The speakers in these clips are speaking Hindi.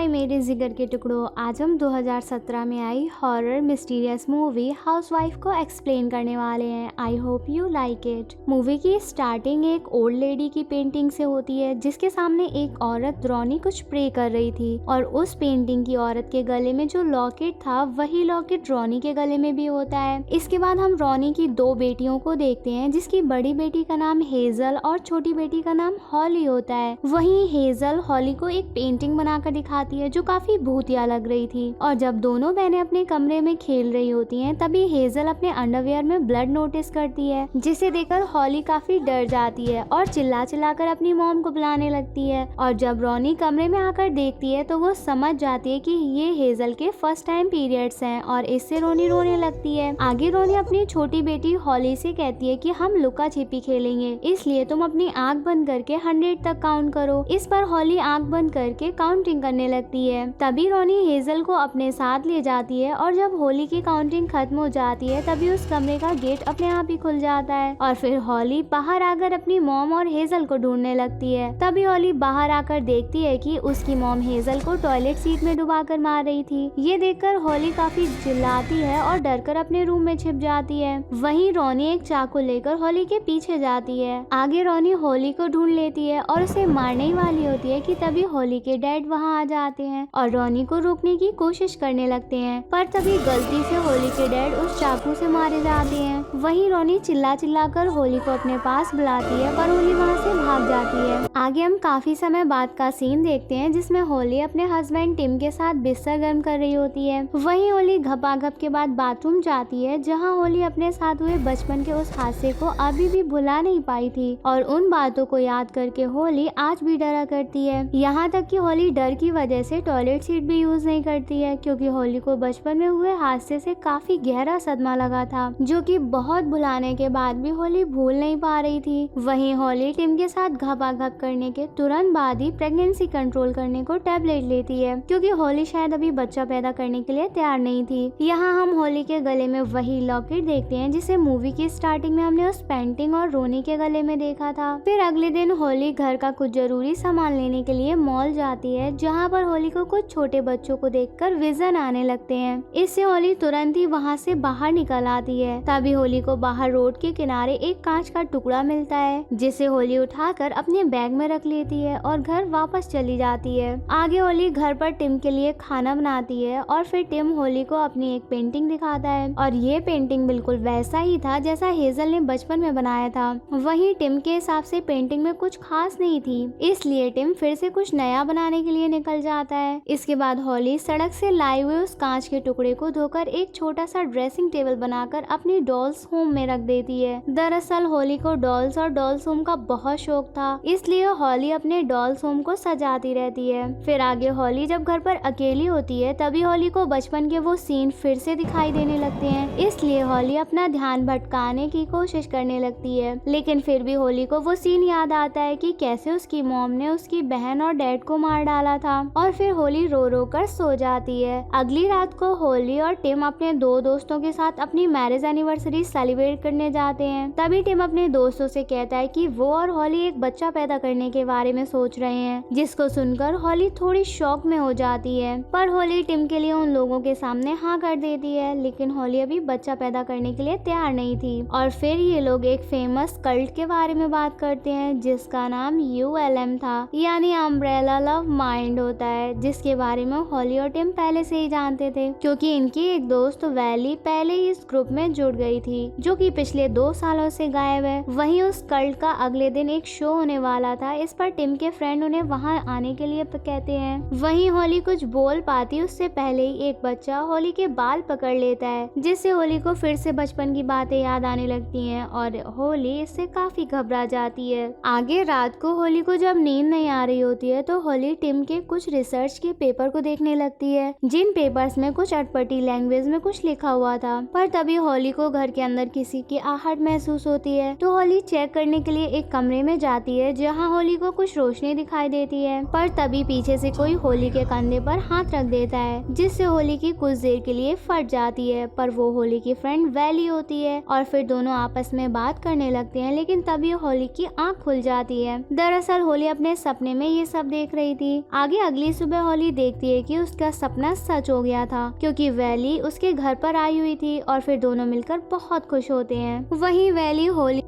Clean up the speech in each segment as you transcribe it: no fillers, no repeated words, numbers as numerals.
हाय मेरे जिगर के टुकड़ों, आज हम 2017 में आई हॉरर मिस्टीरियस मूवी हाउसवाइफ को एक्सप्लेन करने वाले हैं। I hope you like it. Movie की स्टार्टिंग एक ओल्ड लेडी की पेंटिंग से होती है जिसके सामने एक औरत रोनी कुछ प्रे कर रही थी और उस पेंटिंग की औरत के गले में जो लॉकेट था वही लॉकेट रोनी के गले में भी होता है। इसके बाद हम रोनी की दो बेटियों को देखते हैं जिसकी बड़ी बेटी का नाम हेजल और छोटी बेटी का नाम हॉली होता है। वहीं हेजल हॉली को एक पेंटिंग बनाकर दिखाती है जो काफी भूतिया लग रही थी और जब दोनों बहनें अपने कमरे में खेल रही होती हैं तभी हेजल अपने अंडरवियर में ब्लड नोटिस करती है जिसे देखकर हॉली काफी डर जाती है और चिल्ला चिल्लाकर अपनी मॉम को बुलाने लगती है और जब रोनी कमरे में आकर देखती है तो वो समझ जाती है कि ये हेजल के फर्स्ट टाइम पीरियड्स हैं और इससे रोनी रोने लगती है। आगे रोनी अपनी छोटी बेटी हॉली से कहती है कि हम लुका छिपी खेलेंगे इसलिए तुम अपनी आंख बंद करके 100 तक काउंट करो। इस पर हॉली आंख बंद करके काउंटिंग करने लगती है। तभी रोनी हेजल को अपने साथ ले जाती है और जब हॉली की काउंटिंग खत्म हो जाती है तभी उस कमरे का गेट अपने आप ही खुल जाता है और फिर हॉली बाहर आकर अपनी मॉम और हेजल को ढूंढने लगती है। तभी हॉली बाहर आकर देखती है कि उसकी मॉम हेजल को टॉयलेट सीट में डुबाकर मार रही थी। ये देखकर हॉली काफी चिल्लाती है और डरकर अपने रूम में छिप जाती है। वहीं रोनी एक चाकू लेकर हॉली के पीछे जाती है। आगे रोनी हॉली को ढूंढ लेती है और उसे मारने ही वाली होती है कि तभी हॉली के डैड वहां आ जाते हैं और रोनी को रोकने की कोशिश करने लगते हैं पर तभी गलती से हॉली के डैड उस चाकू से मारे जाते हैं। वहीं रोनी चिल्ला चिल्लाकर हॉली को अपने पास बुलाती है पर हॉली वहां से भाग जाती है। आगे हम काफी समय बाद का सीन देखते हैं जिसमें हॉली अपने हस्बैंड टिम के साथ बिस्तर गर्म कर रही होती है। वहीं हॉली घपाघप के बाद बाथरूम जाती है जहाँ हॉली अपने साथ हुए बचपन के उस हादसे को अभी भी भुला नहीं पाई थी और उन बातों को याद करके हॉली आज भी डरा करती है। यहाँ तक कि हॉली डर की वजह से टॉयलेट सीट भी यूज नहीं करती है क्योंकि हॉली को बचपन में हुए हादसे से काफी गहरा सदमा लगा था जो कि बहुत भुलाने के बाद भी हॉली भूल नहीं पा रही थी। वहीं हॉली टिम के साथ घपाघप करने के तुरंत बाद ही प्रेगनेंसी कंट्रोल करने को टैबलेट लेती है क्योंकि हॉली शायद अभी बच्चा पैदा करने के लिए तैयार नहीं थी। यहाँ हम हॉली के गले में वही लॉकेट देखते हैं जिसे मूवी की स्टार्टिंग में हमने उस पेंटिंग और रोनी के गले में देखा था। फिर अगले दिन हॉली घर का कुछ जरूरी सामान लेने के लिए मॉल जाती है जहाँ पर हॉली को कुछ छोटे बच्चों को देखकर विजन आने लगते हैं। इससे हॉली तुरंत ही वहाँ से बाहर निकल आती है। तभी हॉली को बाहर रोड के किनारे एक कांच का टुकड़ा मिलता है जिसे हॉली उठाकर अपने बैग में रख लेती है और घर वापस चली जाती है। आगे हॉली घर पर टिम के लिए खाना बनाती है और फिर टिम हॉली को अपनी एक पेंटिंग दिखाता है और ये पेंटिंग बिल्कुल वैसा ही था जैसा हेजल ने बचपन में बनाया था। वहीं टिम के हिसाब से पेंटिंग में कुछ खास नहीं थी इसलिए टिम फिर से कुछ नया बनाने के लिए निकल जाता है। इसके बाद हॉली सड़क से लाए हुए उस कांच के टुकड़े को धोकर एक छोटा सा ड्रेसिंग टेबल बनाकर अपनी डॉल्स होम में रख देती है। दरअसल हॉली को डॉल्स और डॉल्स होम का बहुत शौक था इसलिए हॉली अपने डॉल्स होम को सजाती रहती है। फिर आगे हॉली जब घर पर अकेली होती है तभी हॉली को बचपन के वो सीन फिर से दिखाई देने लगते हैं इसलिए हॉली अपना ध्यान भटकाने की कोशिश करने लगती है लेकिन फिर भी हॉली को वो सीन याद आता है कि कैसे उसकी मॉम ने उसकी बहन और डैड को मार डाला था और फिर हॉली रो रो कर सो जाती है। अगली रात को हॉली और टिम अपने दो दोस्तों के साथ अपनी मैरिज एनिवर्सरी सेलिब्रेट करने जाते हैं। तभी टिम अपने दोस्तों से कहता है कि वो और हॉली एक बच्चा पैदा करने के बारे में सोच रहे हैं जिसको सुनकर हॉली थोड़ी शॉक में हो जाती है पर हॉली टिम के लिए उन लोगों के सामने हाँ कर देती है लेकिन हॉली अभी बच्चा पैदा करने के लिए तैयार नहीं थी। और फिर ये लोग एक फेमस कल्ट के बारे में बात करते हैं जिसका नाम ULM था यानी अम्ब्रेला लव माइंड होता है जिसके बारे में हॉली और टिम पहले से ही जानते थे क्योंकि इनकी एक दोस्त वैली पहले ही इस ग्रुप में जुड़ गई थी जो कि पिछले 2 सालों से गायब है। वहीं उस कल्ट का अगले दिन एक शो होने वाला था इस पर टिम के फ्रेंड उन्हें वहां आने के लिए कहते हैं। वहीं हॉली कुछ बोल पाती उससे पहले ही एक बच्चा हॉली के बाल पकड़ लेता है जिससे हॉली को फिर से बचपन की बातें याद आने लगती हैं और हॉली इससे काफी घबरा जाती है। आगे रात को हॉली को जब नींद नहीं आ रही होती है तो हॉली टिम के कुछ रिसर्च के पेपर को देखने लगती है जिन पेपर्स में कुछ अटपटी लैंग्वेज में कुछ लिखा हुआ था पर तभी हॉली को घर के अंदर किसी की आहट महसूस होती है तो हॉली चेक करने के लिए एक कमरे में जाती है जहाँ हॉली को कुछ रोशनी दिखाई देती है पर तभी पीछे से कोई हॉली के कंधे पर हाथ रख देता है जिससे हॉली की कुछ देर के लिए फट जाती है पर वो हॉली की फ्रेंड वैली होती है और फिर दोनों आपस में बात करने लगते हैं लेकिन तभी हॉली की आंख खुल जाती है। दरअसल हॉली अपने सपने में ये सब देख रही थी। आगे अगली सुबह होली देखती है कि उसका सपना सच हो गया था, क्योंकि वैली उसके घर पर आई हुई थी और फिर दोनों मिलकर बहुत खुश होते हैं। वहीं वैली होली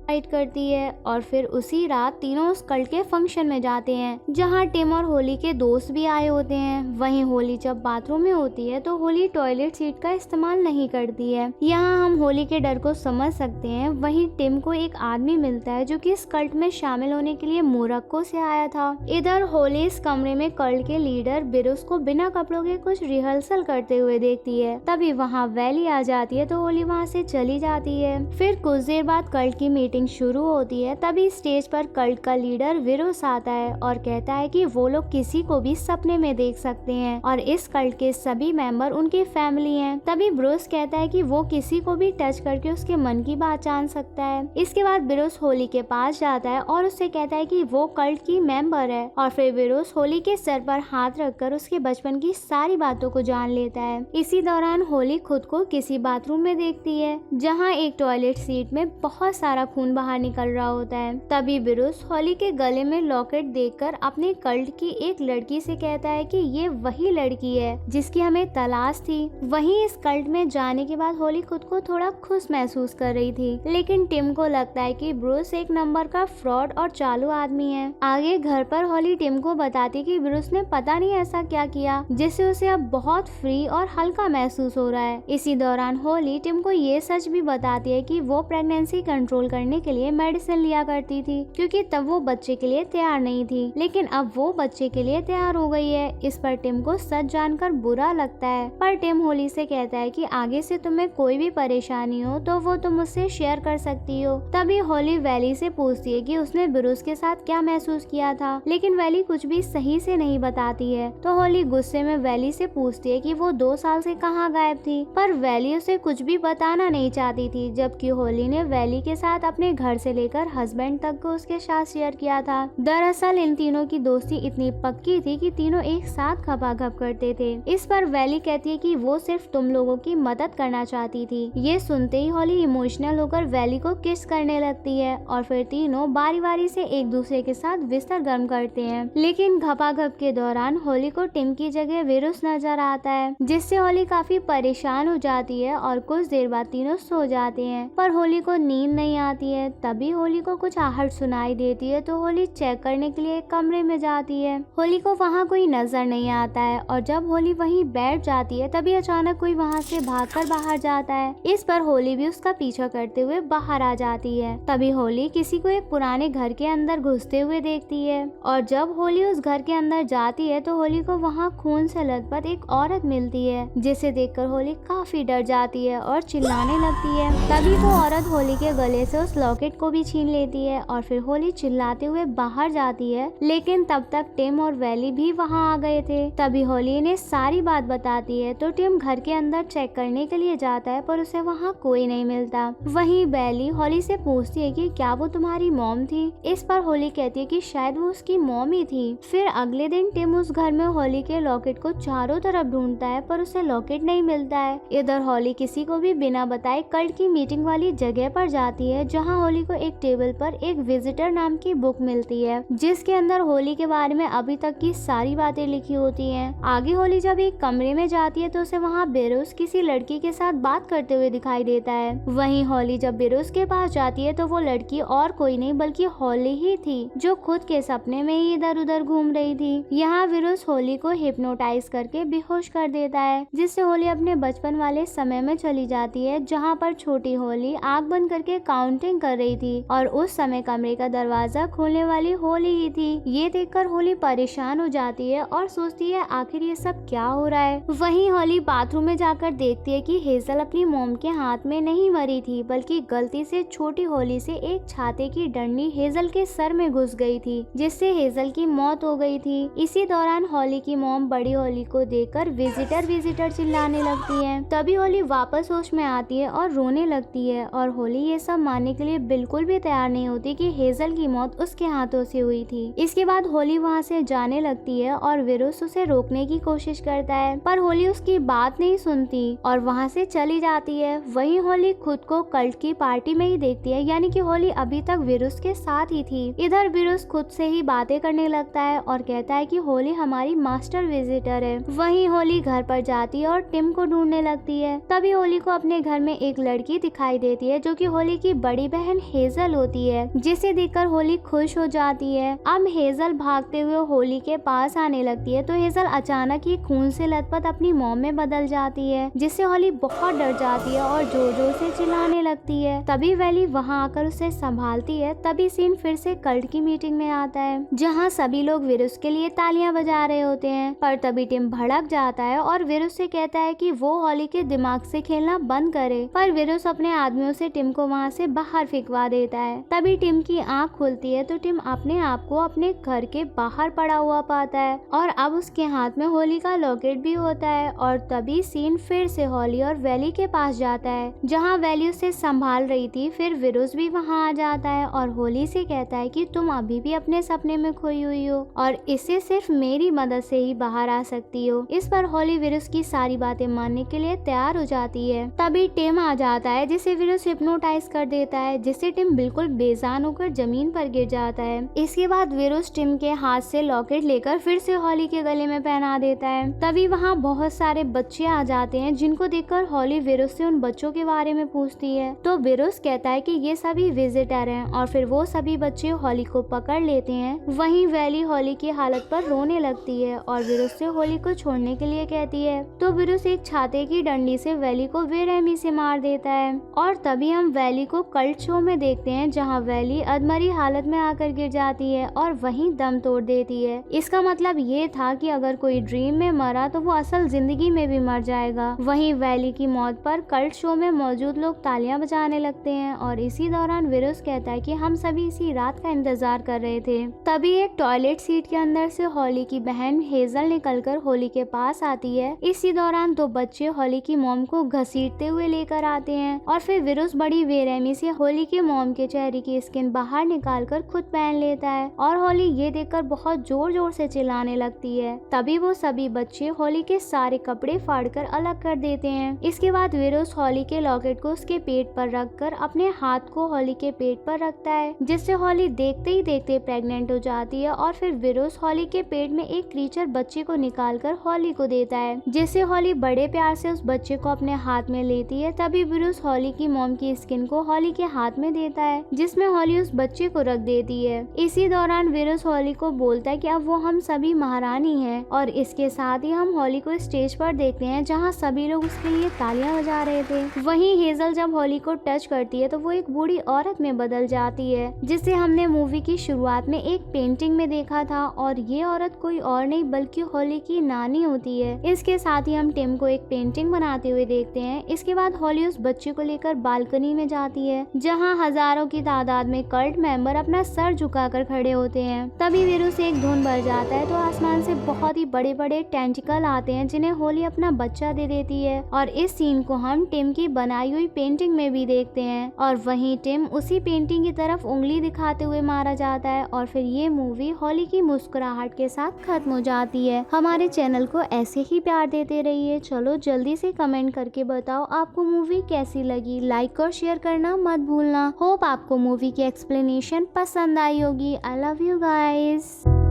फाइट करती है और फिर उसी रात तीनों उस कल्ट के फंक्शन में जाते हैं, जहां टिम और होली के दोस्त भी आए होते हैं। वहीं होली जब बाथरूम में होती है तो होली टॉयलेट सीट का इस्तेमाल नहीं करती है। यहाँ हम होली के डर को समझ सकते हैं। वहीं टिम को एक आदमी मिलता है जो कि इस कल्ट में शामिल होने के लिए मोरक्को से आया था। इधर होली इस कमरे में कल्ट के लीडर बिरुस को बिना कपड़ों के कुछ रिहर्सल करते हुए देखती है। तभी वहाँ वैली आ जाती है तो होली वहाँ से चली जाती है। फिर कुछ देर बाद कल्ट की मीटिंग शुरू होती है। तभी स्टेज पर कल्ट का लीडर विरुस आता है और कहता है कि वो लोग किसी को भी सपने में देख सकते हैं और इस कल्ट के सभी मेंबर उनकी फैमिली हैं। तभी ब्रूस कहता है कि वो किसी को भी टच करके उसके मन की बात जान सकता है। इसके बाद विरुस होली के पास जाता है और उससे कहता है कि वो कल्ट की मेंबर है और फिर विरुस होली के सर पर हाथ रखकर उसके बचपन की सारी बातों को जान लेता है। इसी दौरान होली खुद को किसी बाथरूम में देखती है, जहाँ एक टॉयलेट सीट में बहुत सारा खून बाहर निकल रहा होता है। तभी बिरुस होली के गले में लॉकेट देखकर अपने कल्ट की एक लड़की से कहता है कि ये वही लड़की है जिसकी हमें तलाश थी। वहीं इस कल्ट में जाने के बाद होली खुद को थोड़ा खुश महसूस कर रही थी, लेकिन टिम को लगता है कि ब्रूस एक नंबर का फ्रॉड और चालू आदमी है। आगे घर पर होली टिम को बताती कि ब्रूस ने पता नहीं ऐसा क्या किया जिससे उसे अब बहुत फ्री और हल्का महसूस हो रहा है। इसी दौरान होली टिम को ये सच भी बताती है कि वो प्रेगनेंसी कंट्रोल करने के लिए मेडिसिन लिया करती थी, क्योंकि तब वो बच्चे के लिए तैयार नहीं थी, लेकिन अब वो बच्चे के लिए तैयार हो गई है। इस पर टिम को सच जानकर बुरा लगता है, पर टिम होली से कहता है कि आगे से तुम्हें कोई भी परेशानी हो तो वो तुम मुझसे शेयर कर सकती हो। तभी होली वैली से पूछती है कि उसने ब्रूस के साथ क्या महसूस किया था, लेकिन वैली कुछ भी सही से नहीं बताती है। तो होली गुस्से में वैली से पूछती है कि वो 2 साल से कहाँ गायब थी, पर वैली उसे कुछ भी बताना नहीं चाहती थी, जबकि होली ने वैली के साथ अपने घर से लेकर हस्बैंड तक को उसके साथ शेयर किया था। दरअसल इन तीनों की दोस्ती इतनी पक्की थी कि तीनों एक साथ खपाखप करते थे। इस पर वैली कहती है कि वो सिर्फ तुम लोगों की मदद करना चाहती थी। ये सुनते ही होली इमोशनल होकर वैली को किस करने लगती है और फिर तीनों बारी बारी से एक दूसरे के साथ बिस्तर गर्म करते हैं। लेकिन खपाखप के दौरान होली को टिम की जगह विरुस नजर आता है, जिससे होली काफी परेशान हो जाती है और कुछ देर बाद तीनों सो जाते हैं, पर होली को नींद नहीं आती है। तभी होली को कुछ आहट सुनाई देती है तो होली चेक करने के लिए एक कमरे में जाती है। होली को वहाँ कोई नजर नहीं आता है और जब होली वहीं बैठ जाती है तभी अचानक कोई वहाँ से भागकर बाहर जाता है। इस पर होली भी उसका पीछा करते हुए बाहर आ जाती है। तभी होली किसी को एक पुराने घर के अंदर घुसते हुए देखती है और जब होली उस घर के अंदर जाती है तो होली को वहाँ खून से लथपथ एक औरत मिलती है, जिसे देखकर होली काफी डर जाती है और चिल्लाने लगती है। तभी वो औरत होली के गले से उस लॉकेट को भी छीन लेती है और फिर होली चिल्लाते हुए बाहर जाती है, लेकिन तब तक टिम और वैली भी वहाँ आ गए थे। तभी होली ने सारी बात बताती है तो टिम घर के अंदर चेक करने के लिए जाता है, पर उसे वहाँ कोई नहीं मिलता। वहीं वैली होली से पूछती है कि क्या वो तुम्हारी मॉम थी। इस पर होली कहती है कि शायद वो उसकी मॉम ही थी। फिर अगले दिन टिम उस घर में होली के लॉकेट को चारों तरफ ढूंढता है, पर उसे लॉकेट नहीं मिलता है। इधर होली किसी को भी बिना बताए कल्ट की मीटिंग वाली जगह पर जाती है, जहाँ होली को एक टेबल पर एक विजिटर नाम की बुक मिलती है, जिसके अंदर होली के बारे में अभी तक की सारी बातें लिखी होती हैं। आगे होली जब एक कमरे में जाती है तो उसे वहाँ बिरुस किसी लड़की के साथ बात करते हुए दिखाई देता है। वहीं होली जब बिरुस के पास जाती है तो वो लड़की और कोई नहीं बल्कि होली ही थी, जो खुद के सपने में ही इधर उधर घूम रही थी। यहाँ बिरुस होली को हिप्नोटाइज करके बेहोश कर देता है, जिससे होली अपने बचपन वाले समय में चली जाती है, जहाँ पर छोटी होली आँख बंद करके काउंटिंग कर रही थी और उस समय कमरे का दरवाजा खोलने वाली होली ही थी। ये देखकर होली परेशान हो जाती है और सोचती है आखिर ये सब क्या हो रहा है। वहीं होली बाथरूम में जाकर देखती है कि हेजल अपनी मॉम के हाथ में नहीं मरी थी, बल्कि गलती से छोटी होली से एक छाते की डंडी हेजल के सर में घुस गई थी, जिससे हेजल की मौत हो गई थी। इसी दौरान होली की मॉम बड़ी होली को देखकर विजिटर विजिटर चिल्लाने लगती है। तभी होली वापस होश में आती है और रोने लगती है और होली ये सब मानने के लिए ये बिल्कुल भी तैयार नहीं होती कि हेजल की मौत उसके हाथों से हुई थी। इसके बाद होली वहाँ से जाने लगती है और विरुस उसे रोकने की कोशिश करता है, पर होली उसकी बात नहीं सुनती और वहाँ से चली जाती है। वहीं होली खुद को कल्ट की पार्टी में ही देखती है, यानी कि होली अभी तक विरुस के साथ ही थी। इधर विरुस खुद से ही बातें करने लगता है और कहता है कि होली हमारी मास्टर विजिटर है। वहीं होली घर पर जाती है और टिम को ढूंढने लगती है। तभी होली को अपने घर में एक लड़की दिखाई देती है जो कि होली की बड़ी बहन हेजल होती है, जिसे देखकर होली खुश हो जाती है। अब हेजल भागते हुए होली के पास आने लगती है तो हेजल अचानक ही खून से लथपथ अपनी मॉम में बदल जाती है, जिससे होली बहुत डर जाती है और जोर जोर से चिल्लाने लगती है। तभी वैली वहां आकर उसे संभालती है। तभी सीन फिर से कल्ट की मीटिंग में आता है, जहां सभी लोग विरुस के लिए तालियां बजा रहे होते हैं। पर तभी टिम भड़क जाता है और विरुस से कहता है कि वो होली के दिमाग से खेलना बंद करे, पर विरुस अपने आदमियों से टिम को वहां से बाहर फेंकवा देता है। तभी टिम की आंख खुलती है तो टिम अपने आप को अपने घर के बाहर पड़ा हुआ पाता है और अब उसके हाथ में होली का लॉकेट भी होता है। और तभी सीन फिर से होली और वैली के पास जाता है, जहां वैली उसे संभाल रही थी। फिर विरुस भी वहां आ जाता है और होली से कहता है कि तुम अभी भी अपने सपने में खोई हुई हो और इससे सिर्फ मेरी मदद से ही बाहर आ सकती हो। इस पर होली विरुस की सारी बातें मानने के लिए तैयार हो जाती है। तभी टिम आ जाता है, जिसे विरुस हिप्नोटाइज कर देता है, जिससे टिम बिल्कुल बेजान होकर जमीन पर गिर जाता है। इसके बाद विरुस टिम के हाथ से लॉकेट लेकर फिर से होली के गले में पहना देता है। तभी वहाँ बहुत सारे बच्चे आ जाते हैं, जिनको देखकर होली विरुस से उन बच्चों के बारे में पूछती है। तो विरुस कहता है कि ये सभी विजिटर हैं और फिर वो सभी बच्चे होली को पकड़ लेते हैं। वहीं वैली होली की हालत पर रोने लगती है और विरुस से होली को छोड़ने के लिए कहती है। तो विरुस एक छाते की डंडी से वैली को बेरहमी से मार देता है और तभी हम वैली को कल्ट शो में देखते हैं, जहाँ वैली अधमरी हालत में आकर गिर जाती है और वहीं दम तोड़ देती है। इसका मतलब ये था कि अगर कोई ड्रीम में मरा तो वो असल जिंदगी में भी मर जाएगा। वहीं वैली की मौत पर कल्ट शो में मौजूद लोग तालियां बजाने लगते हैं और इसी दौरान विरुस कहता है कि हम सभी इसी रात का इंतजार कर रहे थे। तभी एक टॉयलेट सीट के अंदर से होली की बहन हेजल निकलकर होली के पास आती है। इसी दौरान दो बच्चे होली की मॉम को घसीटते हुए लेकर आते हैं और फिर विरुस बड़ी बेरहमी से होली के मॉम के चेहरे की स्किन बाहर निकालकर खुद पहन लेता है और होली ये देखकर बहुत जोर जोर से चिल्लाने लगती है। तभी वो सभी बच्चे होली के सारे कपड़े फाड़कर अलग कर देते हैं। इसके बाद विरुस होली के लॉकेट को उसके पेट पर रखकर अपने हाथ को होली के पेट पर रखता है, जिससे होली देखते ही देखते प्रेग्नेंट हो जाती है और फिर विरुस होली के पेट में एक क्रीचर बच्चे को निकालकर होली को देता है, जिससे होली बड़े प्यार से उस बच्चे को अपने हाथ में लेती है। तभी विरुस होली की मॉम की स्किन को होली के हाथ में देता है, जिसमें होली उस बच्चे को रख देती है। इसी दौरान विरुस होली को बोलता है कि अब वो हम सभी महारानी हैं और इसके साथ ही हम होली को स्टेज पर देखते हैं, जहां सभी लोग उसके लिए तालियां बजा रहे थे। वहीं हेजल जब होली को टच करती है तो वो एक बूढ़ी औरत में बदल जाती है, जिसे हमने मूवी की शुरुआत में एक पेंटिंग में देखा था और ये औरत कोई और नहीं बल्कि होली की नानी होती है। इसके साथ ही हम टिम को एक पेंटिंग बनाते हुए देखते हैं। इसके बाद होली उस बच्चे को लेकर बालकनी में जाती है, जहाँ हजारों की तादाद में कल्ट मेंबर अपना सर झुकाकर खड़े होते हैं। तभी विरुस एक धुन भर जाता है तो आसमान से बहुत ही बड़े बड़े टेंटिकल आते हैं, जिन्हें होली अपना बच्चा दे देती है और इस सीन को हम टिम की बनाई हुई पेंटिंग में भी देखते हैं और वहीं टिम उसी पेंटिंग की तरफ उंगली दिखाते हुए मारा जाता है और फिर ये मूवी होली की मुस्कुराहट के साथ खत्म हो जाती है। हमारे चैनल को ऐसे ही प्यार देते रहिए। चलो जल्दी से कमेंट करके बताओ आपको मूवी कैसी लगी। लाइक और शेयर करना मत भूलना। होप आपको मूवी की एक्सप्लेनेशन पसंद आई होगी। I love you guys.